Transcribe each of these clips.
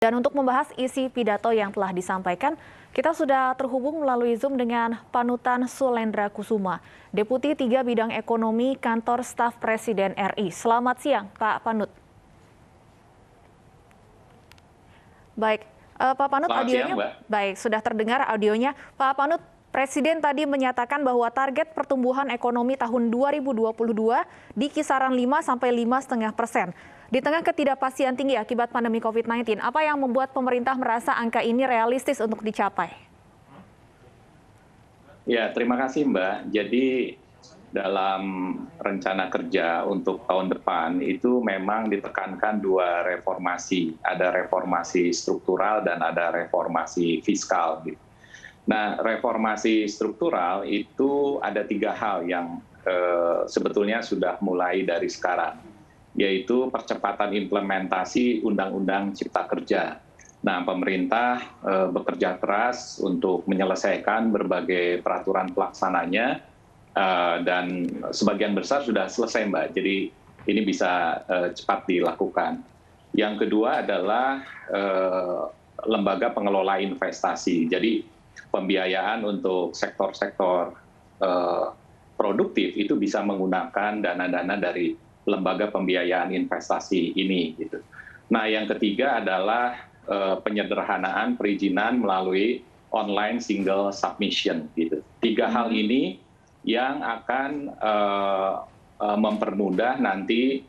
Dan untuk membahas isi pidato yang telah disampaikan, kita sudah terhubung melalui Zoom dengan Panutan Sulendra Kusuma, Deputi 3 Bidang Ekonomi Kantor Staf Presiden RI. Selamat siang, Pak Panut. Baik, Pak Panut, audionya baik, sudah terdengar audionya. Pak Panut, Presiden tadi menyatakan bahwa target pertumbuhan ekonomi tahun 2022 di kisaran 5 sampai 5,5%. Di tengah ketidakpastian tinggi akibat pandemi COVID-19, apa yang membuat pemerintah merasa angka ini realistis untuk dicapai? Ya, terima kasih Mbak. Jadi dalam rencana kerja untuk tahun depan itu memang ditekankan dua reformasi. Ada reformasi struktural dan ada reformasi fiskal. Nah, reformasi struktural itu ada tiga hal yang sebetulnya sudah mulai dari sekarang, yaitu percepatan implementasi Undang-Undang Cipta Kerja. Nah, pemerintah bekerja keras untuk menyelesaikan berbagai peraturan pelaksananya, dan sebagian besar sudah selesai, Mbak. Jadi ini bisa cepat dilakukan. Yang kedua adalah lembaga pengelola investasi. Jadi pembiayaan untuk sektor-sektor produktif itu bisa menggunakan dana-dana dari lembaga pembiayaan investasi ini. Nah, yang ketiga adalah penyederhanaan perizinan melalui online single submission. Tiga hal ini yang akan mempermudah nanti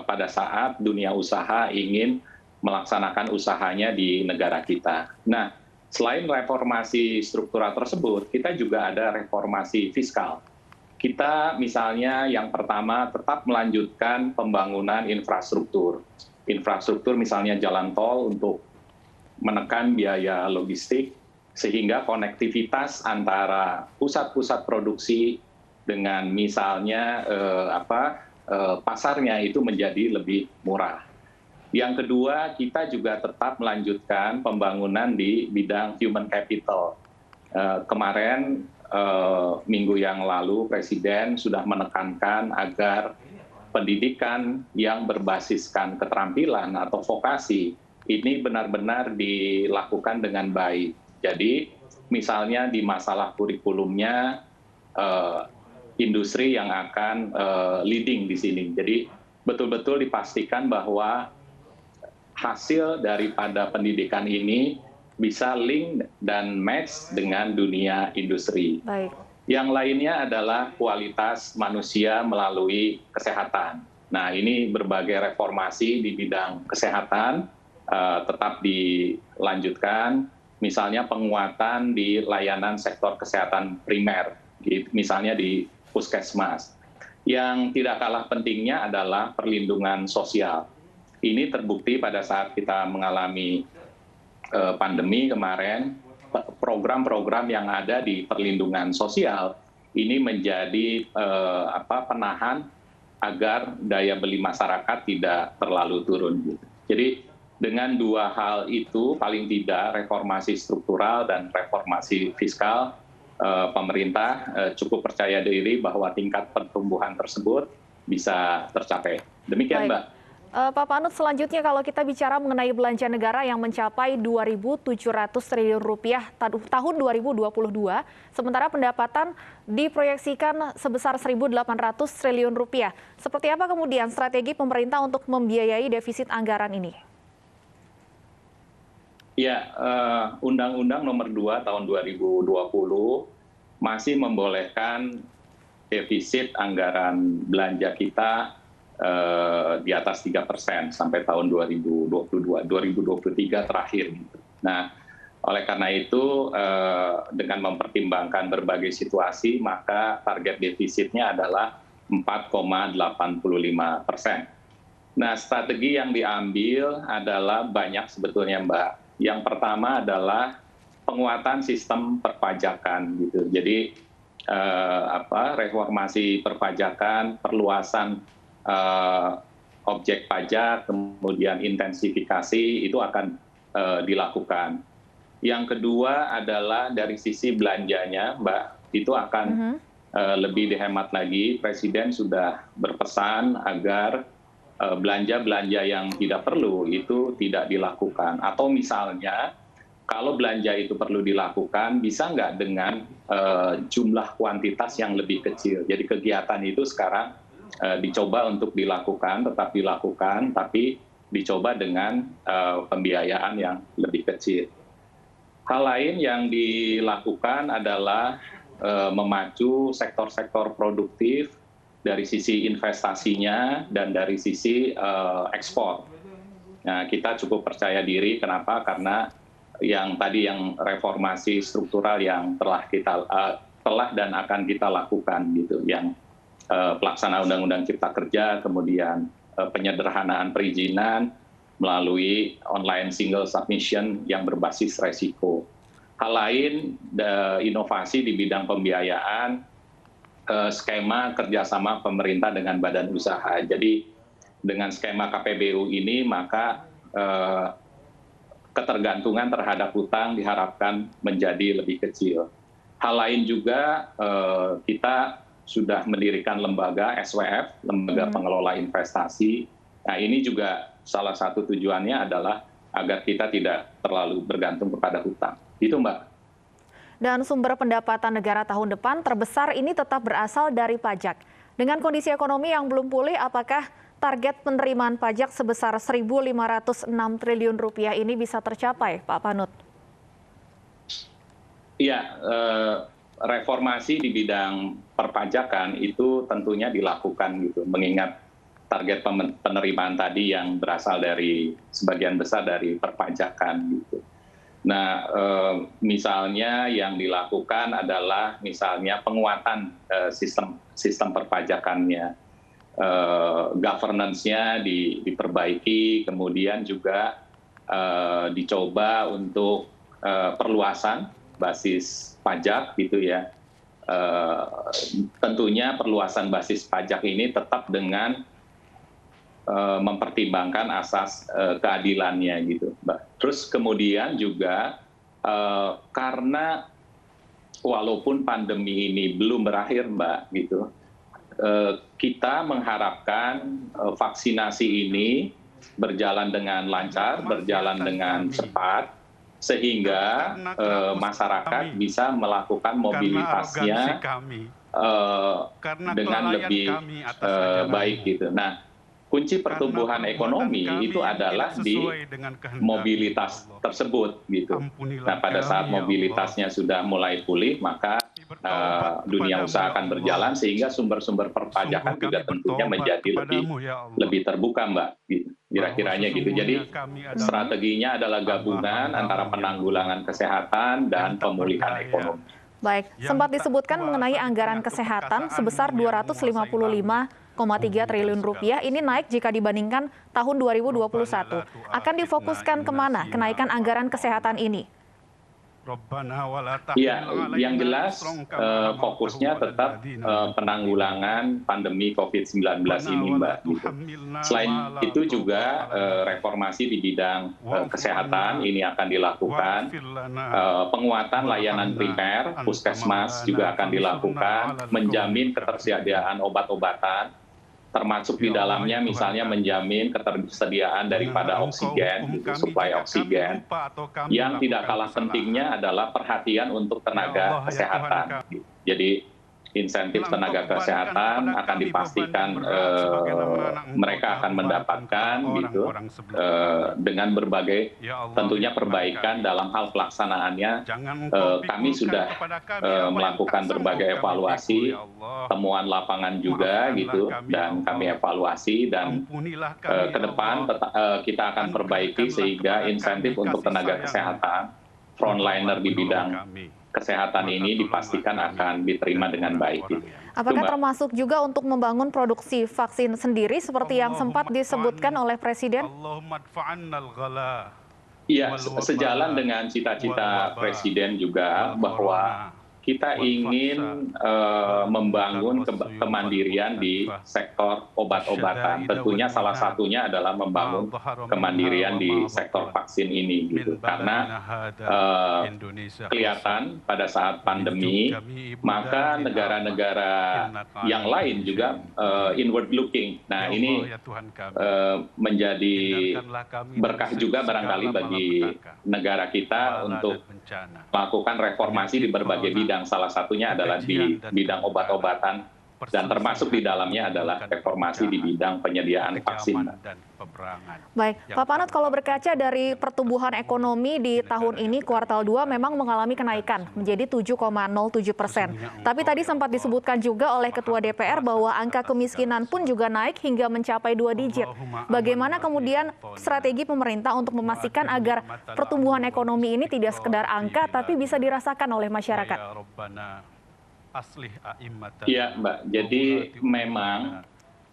pada saat dunia usaha ingin melaksanakan usahanya di negara kita. Nah, selain reformasi struktural tersebut, kita juga ada reformasi fiskal. Kita misalnya yang pertama tetap melanjutkan pembangunan infrastruktur. Infrastruktur misalnya jalan tol untuk menekan biaya logistik, sehingga konektivitas antara pusat-pusat produksi dengan misalnya pasarnya itu menjadi lebih murah. Yang kedua, kita juga tetap melanjutkan pembangunan di bidang human capital. Kemarin minggu yang lalu Presiden sudah menekankan agar pendidikan yang berbasiskan keterampilan atau vokasi ini benar-benar dilakukan dengan baik. Jadi misalnya di masalah kurikulumnya industri yang akan leading di sini. Jadi betul-betul dipastikan bahwa hasil daripada pendidikan ini bisa link dan match dengan dunia industri. Baik. Yang lainnya adalah kualitas manusia melalui kesehatan. Nah, ini berbagai reformasi di bidang kesehatan tetap dilanjutkan. Misalnya penguatan di layanan sektor kesehatan primer, misalnya di puskesmas. Yang tidak kalah pentingnya adalah perlindungan sosial. Ini terbukti pada saat kita mengalami pandemi kemarin, program-program yang ada di perlindungan sosial ini menjadi penahan agar daya beli masyarakat tidak terlalu turun. Jadi dengan dua hal itu, paling tidak reformasi struktural dan reformasi fiskal, pemerintah cukup percaya diri bahwa tingkat pertumbuhan tersebut bisa tercapai. Demikian, Mbak. Pak Panut, selanjutnya kalau kita bicara mengenai belanja negara yang mencapai 2.700 triliun rupiah tahun 2022, sementara pendapatan diproyeksikan sebesar 1.800 triliun rupiah. Seperti apa kemudian strategi pemerintah untuk membiayai defisit anggaran ini? Ya, Undang-Undang Nomor 2 Tahun 2020 masih membolehkan defisit anggaran belanja kita di atas 3% sampai tahun 2023 terakhir. Nah, oleh karena itu dengan mempertimbangkan berbagai situasi, maka target defisitnya adalah 4,85%. Nah, strategi yang diambil adalah banyak sebetulnya, Mbak. Yang pertama adalah penguatan sistem perpajakan. Jadi reformasi perpajakan, perluasan objek pajak, kemudian intensifikasi itu akan dilakukan. Yang kedua adalah dari sisi belanjanya, Mbak, itu akan lebih dihemat lagi. Presiden sudah berpesan agar belanja-belanja yang tidak perlu itu tidak dilakukan. Atau misalnya kalau belanja itu perlu dilakukan, bisa nggak dengan jumlah kuantitas yang lebih kecil. Jadi kegiatan itu sekarang dicoba untuk dilakukan, tetap dilakukan, tapi dicoba dengan pembiayaan yang lebih kecil. Hal lain yang dilakukan adalah memacu sektor-sektor produktif dari sisi investasinya dan dari sisi ekspor. Nah, kita cukup percaya diri. Kenapa? Karena yang reformasi struktural yang telah dan akan kita lakukan gitu, yang pelaksanaan Undang-Undang Cipta Kerja, kemudian penyederhanaan perizinan melalui online single submission yang berbasis resiko. Hal lain, inovasi di bidang pembiayaan, skema kerjasama pemerintah dengan badan usaha. Jadi dengan skema KPBU ini maka ketergantungan terhadap hutang diharapkan menjadi lebih kecil. Hal lain juga kita sudah mendirikan lembaga SWF, lembaga pengelola investasi. Nah ini juga salah satu tujuannya adalah agar kita tidak terlalu bergantung kepada hutang. Itu Mbak. Dan sumber pendapatan negara tahun depan terbesar ini tetap berasal dari pajak. Dengan kondisi ekonomi yang belum pulih, apakah target penerimaan pajak sebesar Rp1.506 triliun ini bisa tercapai, Pak Panut? Iya, reformasi di bidang perpajakan itu tentunya dilakukan gitu, mengingat target penerimaan tadi yang berasal dari sebagian besar dari perpajakan gitu. Nah, misalnya yang dilakukan adalah misalnya penguatan sistem perpajakannya, governance-nya diperbaiki, kemudian juga dicoba untuk perluasan basis pajak gitu ya. Tentunya perluasan basis pajak ini tetap dengan mempertimbangkan asas keadilannya gitu, Mbak. Terus kemudian juga karena walaupun pandemi ini belum berakhir, Mbak, gitu, kita mengharapkan vaksinasi ini berjalan dengan lancar, berjalan dengan cepat, sehingga masyarakat bisa melakukan mobilitasnya dengan lebih baik gitu. Nah, kunci pertumbuhan ekonomi itu adalah di mobilitas tersebut gitu. Nah, pada saat mobilitasnya sudah mulai pulih, maka dunia usaha akan berjalan sehingga sumber-sumber perpajakan juga tentunya menjadi lebih terbuka, Mbak. Kira-kiranya gitu. Jadi strateginya adalah gabungan antara penanggulangan kesehatan dan pemulihan ekonomi. Baik, sempat disebutkan mengenai anggaran kesehatan sebesar Rp255,3 triliun. Ini naik jika dibandingkan tahun 2021. Akan difokuskan kemana kenaikan anggaran kesehatan ini? Ya, yang jelas fokusnya tetap penanggulangan pandemi COVID-19 ini, Mbak. Gitu. Selain itu juga reformasi di bidang kesehatan ini akan dilakukan, penguatan layanan primer, puskesmas juga akan dilakukan, menjamin ketersediaan obat-obatan, termasuk di dalamnya misalnya menjamin ketersediaan daripada oksigen, gitu, suplai oksigen. Yang tidak kalah pentingnya adalah perhatian untuk tenaga kesehatan. Jadi insentif tenaga kesehatan akan dipastikan mereka akan mendapatkan gitu dengan berbagai tentunya perbaikan dalam hal pelaksanaannya. Kami sudah melakukan berbagai evaluasi, temuan lapangan juga gitu, dan kami evaluasi dan ke depan kita akan perbaiki sehingga insentif untuk tenaga kesehatan frontliner di bidang kesehatan ini dipastikan akan diterima dengan baik. Apakah termasuk juga untuk membangun produksi vaksin sendiri seperti yang sempat disebutkan oleh Presiden? Iya, sejalan dengan cita-cita Presiden juga bahwa kita ingin membangun kemandirian di sektor obat-obatan. Tentunya salah satunya adalah membangun kemandirian di sektor vaksin ini, gitu. Karena kelihatan pada saat pandemi, maka negara-negara yang lain juga inward looking. Nah, ini menjadi berkah juga barangkali bagi negara kita untuk melakukan reformasi di berbagai bidang. Salah satunya adalah di bidang obat-obatan, dan termasuk di dalamnya adalah reformasi di bidang penyediaan vaksin. Baik, Pak Panut, kalau berkaca dari pertumbuhan ekonomi di tahun ini, kuartal 2 memang mengalami kenaikan menjadi 7,07%. Tapi tadi sempat disebutkan juga oleh Ketua DPR bahwa angka kemiskinan pun juga naik hingga mencapai 2 digit. Bagaimana kemudian strategi pemerintah untuk memastikan agar pertumbuhan ekonomi ini tidak sekedar angka, tapi bisa dirasakan oleh masyarakat? Iya, Mbak. Jadi memang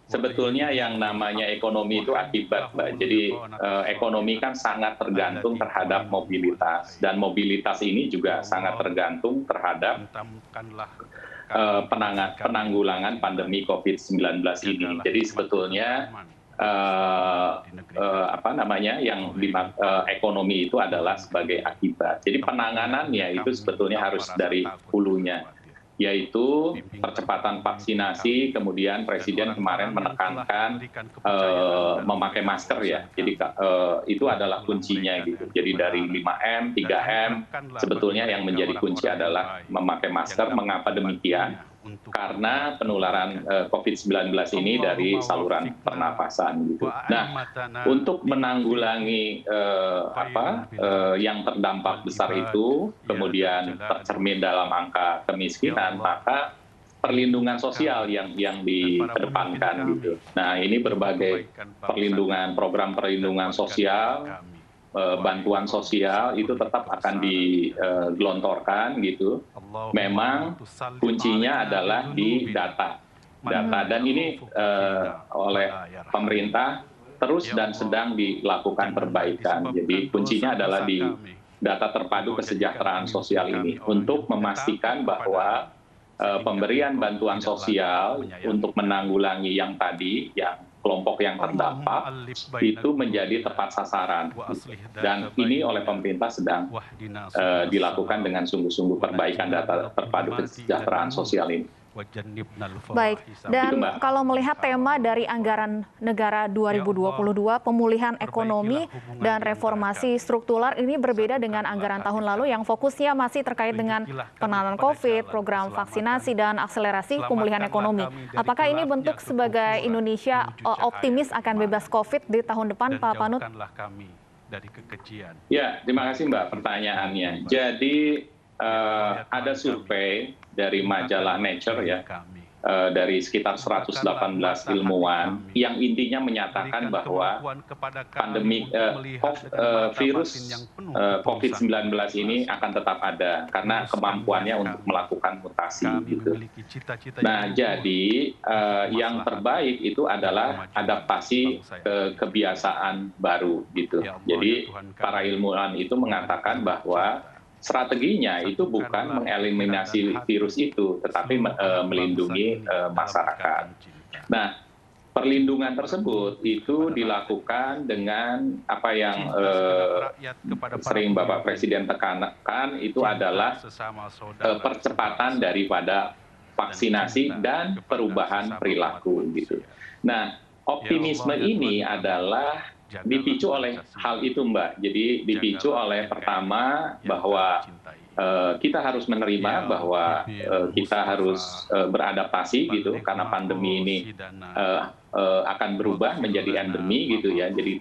sebetulnya yang namanya ekonomi itu akibat, Mbak. Jadi ekonomi kan sangat tergantung terhadap mobilitas, dan mobilitas ini juga sangat tergantung terhadap penanggulangan pandemi COVID-19 ini. Jadi sebetulnya ekonomi itu adalah sebagai akibat. Jadi penanganannya itu sebetulnya harus dari hulunya, yaitu percepatan vaksinasi. Kemudian Presiden kemarin menekankan memakai masker, ya. Jadi itu adalah kuncinya, gitu. Jadi dari 5M, 3M, sebetulnya yang menjadi kunci adalah memakai masker. Mengapa demikian? Karena penularan COVID-19 ini dari saluran pernapasan, gitu. Nah, untuk menanggulangi yang terdampak besar itu, kemudian tercermin dalam angka kemiskinan, maka perlindungan sosial yang dikedepankan, gitu. Nah, ini berbagai program perlindungan sosial, bantuan sosial itu tetap akan digelontorkan, gitu. Memang kuncinya adalah di data, dan ini oleh pemerintah terus dan sedang dilakukan perbaikan. Jadi kuncinya adalah di data terpadu kesejahteraan sosial ini untuk memastikan bahwa pemberian bantuan sosial untuk menanggulangi yang tadi, yang kelompok yang terdampak, itu menjadi tepat sasaran. Dan ini oleh pemerintah sedang dilakukan dengan sungguh-sungguh perbaikan data terpadu kesejahteraan sosial ini. Baik, dan kalau melihat tema dari anggaran negara 2022, pemulihan ekonomi dan reformasi struktural, ini berbeda dengan anggaran tahun lalu yang fokusnya masih terkait dengan penanganan COVID, program vaksinasi, dan akselerasi pemulihan ekonomi. Apakah ini bentuk sebagai Indonesia optimis akan bebas COVID di tahun depan, Pak Panut? Ya, terima kasih, Mbak, pertanyaannya. Jadi ada survei dari majalah Nature, ya, dari sekitar 118 ilmuwan yang intinya menyatakan bahwa pandemi virus COVID-19 ini akan tetap ada karena kemampuannya untuk melakukan mutasi, gitu. Nah, jadi yang terbaik itu adalah adaptasi ke kebiasaan baru, gitu. Jadi para ilmuwan itu mengatakan bahwa strateginya itu bukan mengeliminasi virus itu, tetapi melindungi masyarakat. Nah, perlindungan tersebut itu dilakukan dengan apa yang sering Bapak Presiden tekankan, itu adalah percepatan daripada vaksinasi dan perubahan perilaku, gitu. Nah, optimisme ini adalah dipicu oleh hal itu, Mbak. Jadi dipicu oleh pertama bahwa kita harus menerima bahwa kita harus beradaptasi, gitu, karena pandemi ini akan berubah menjadi endemi, gitu, ya. Jadi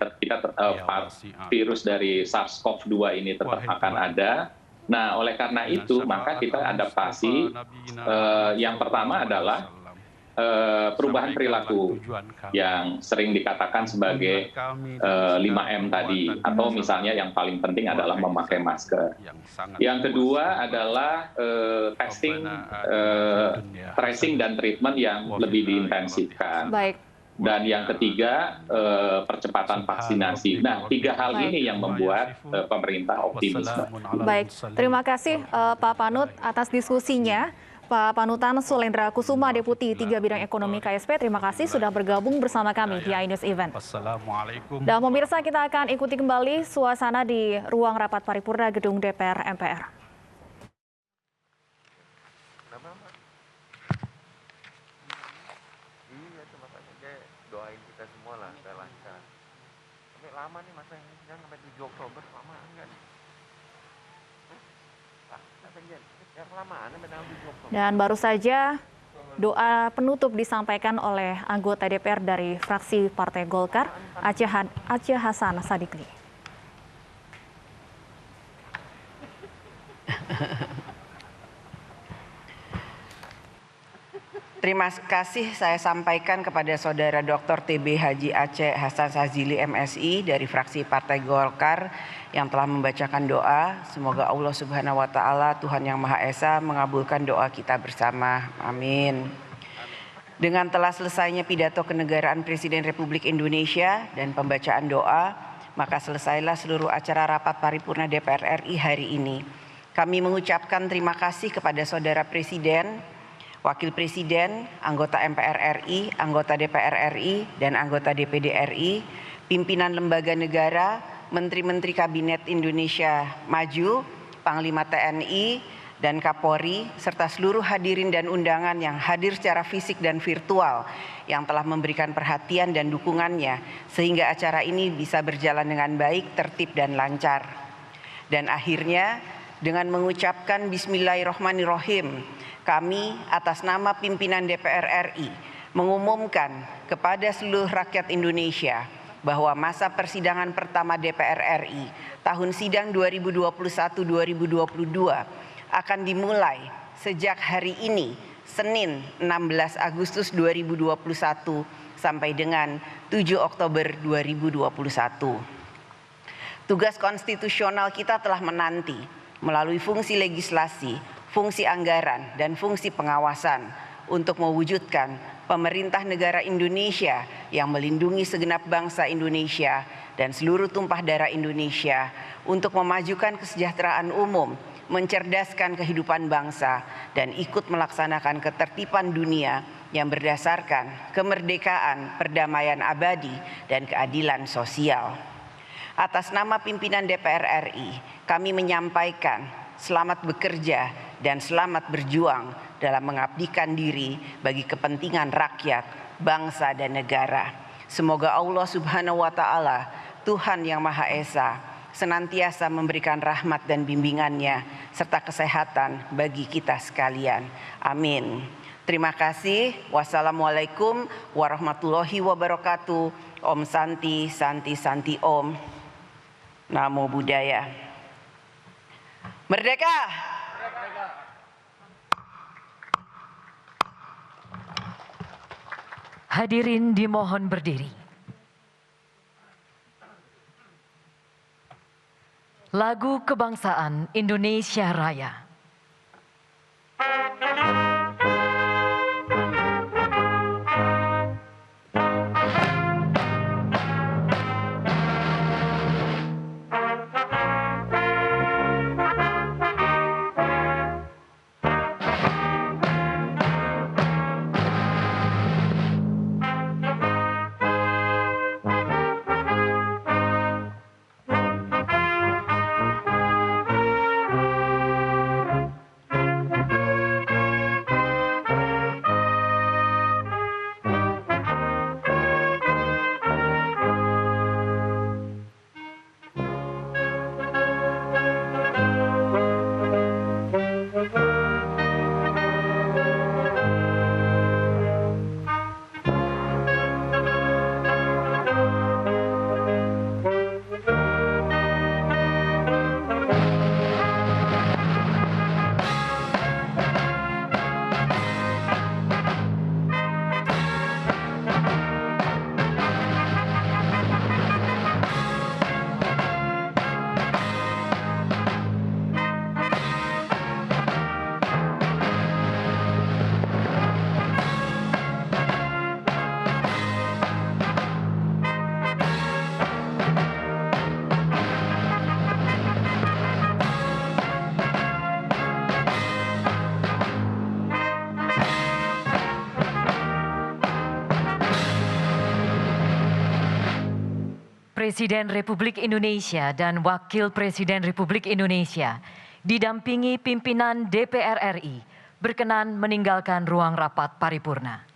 virus dari SARS-CoV-2 ini tetap akan ada. Nah, oleh karena itu maka kita adaptasi. Yang pertama adalah perubahan perilaku yang sering dikatakan sebagai 5M tadi, atau misalnya yang paling penting adalah memakai masker. Yang kedua adalah testing, tracing, dan treatment yang lebih diintensifkan. Baik. Dan yang ketiga, percepatan vaksinasi. Nah, 3 hal ini yang membuat pemerintah optimis. Baik, terima kasih Pak Panut atas diskusinya. Pak Panutan Sulendra Kusuma, Deputi 3 Bidang Ekonomi KSP, terima kasih sudah bergabung bersama kami di iNews Event. Wassalamualaikum. Dan pemirsa, kita akan ikuti kembali suasana di ruang rapat paripurna Gedung DPR MPR. Iya, itu makanya dia doain kita semua lah supaya lancar. Tapi lama nih masa ini, jangan sampai 7 Oktober, lamaan kan? Yang lamaan sampai tanggal 7 Oktober. Dan baru saja doa penutup disampaikan oleh anggota DPR dari fraksi Partai Golkar, Aceh Hasan Sadiqli. Terima kasih saya sampaikan kepada Saudara Dr. TB Haji Aceh Hasan Sazili MSI dari fraksi Partai Golkar yang telah membacakan doa. Semoga Allah Subhanahu wa taala, Tuhan yang Maha Esa, mengabulkan doa kita bersama. Amin. Dengan telah selesainya pidato kenegaraan Presiden Republik Indonesia dan pembacaan doa, maka selesailah seluruh acara rapat paripurna DPR RI hari ini. Kami mengucapkan terima kasih kepada Saudara Presiden, Wakil Presiden, anggota MPR RI, anggota DPR RI, dan anggota DPD RI, pimpinan lembaga negara, Menteri-Menteri Kabinet Indonesia Maju, Panglima TNI, dan Kapolri, serta seluruh hadirin dan undangan yang hadir secara fisik dan virtual yang telah memberikan perhatian dan dukungannya sehingga acara ini bisa berjalan dengan baik, tertib, dan lancar. Dan akhirnya, dengan mengucapkan Bismillahirrahmanirrahim, kami atas nama pimpinan DPR RI mengumumkan kepada seluruh rakyat Indonesia bahwa masa persidangan pertama DPR RI tahun sidang 2021-2022 akan dimulai sejak hari ini, Senin 16 Agustus 2021 sampai dengan 7 Oktober 2021. Tugas konstitusional kita telah menanti melalui fungsi legislasi, fungsi anggaran, dan fungsi pengawasan untuk mewujudkan pemerintah negara Indonesia yang melindungi segenap bangsa Indonesia dan seluruh tumpah darah Indonesia untuk memajukan kesejahteraan umum, mencerdaskan kehidupan bangsa, dan ikut melaksanakan ketertiban dunia yang berdasarkan kemerdekaan, perdamaian abadi, dan keadilan sosial. Atas nama pimpinan DPR RI, kami menyampaikan selamat bekerja dan selamat berjuang dalam mengabdikan diri bagi kepentingan rakyat, bangsa, dan negara. Semoga Allah Subhanahu wa taala, Tuhan yang Maha Esa, senantiasa memberikan rahmat dan bimbingannya serta kesehatan bagi kita sekalian. Amin. Terima kasih. Wassalamualaikum warahmatullahi wabarakatuh. Om Santi, Santi, Santi Om. Namo Buddhaya. Merdeka! Hadirin dimohon berdiri. Lagu Kebangsaan Indonesia Raya. Presiden Republik Indonesia dan Wakil Presiden Republik Indonesia didampingi pimpinan DPR RI berkenan meninggalkan ruang rapat paripurna.